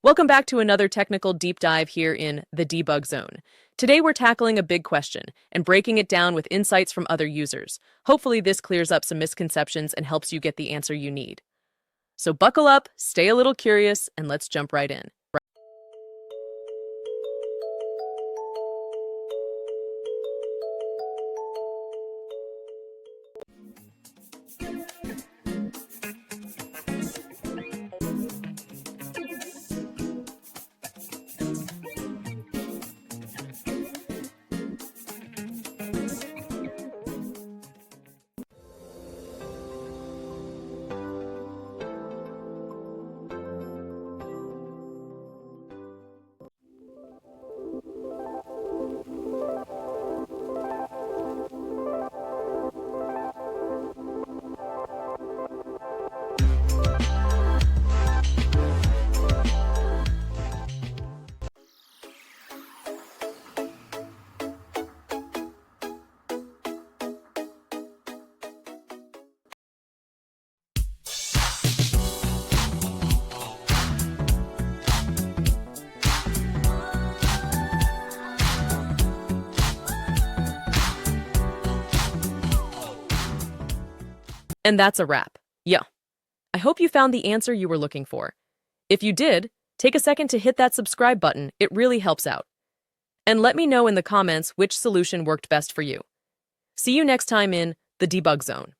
Welcome back to another technical deep dive here in the debug zone. Today we're tackling a big question and breaking it down with insights from other users. Hopefully this clears up some misconceptions and helps you get the answer you need. So buckle up, stay a little curious, and let's jump right in. And that's a wrap. Yeah. I hope you found the answer you were looking for. If you did, take a second to hit that subscribe button. It really helps out. And let me know in the comments which solution worked best for you. See you next time in the debug zone.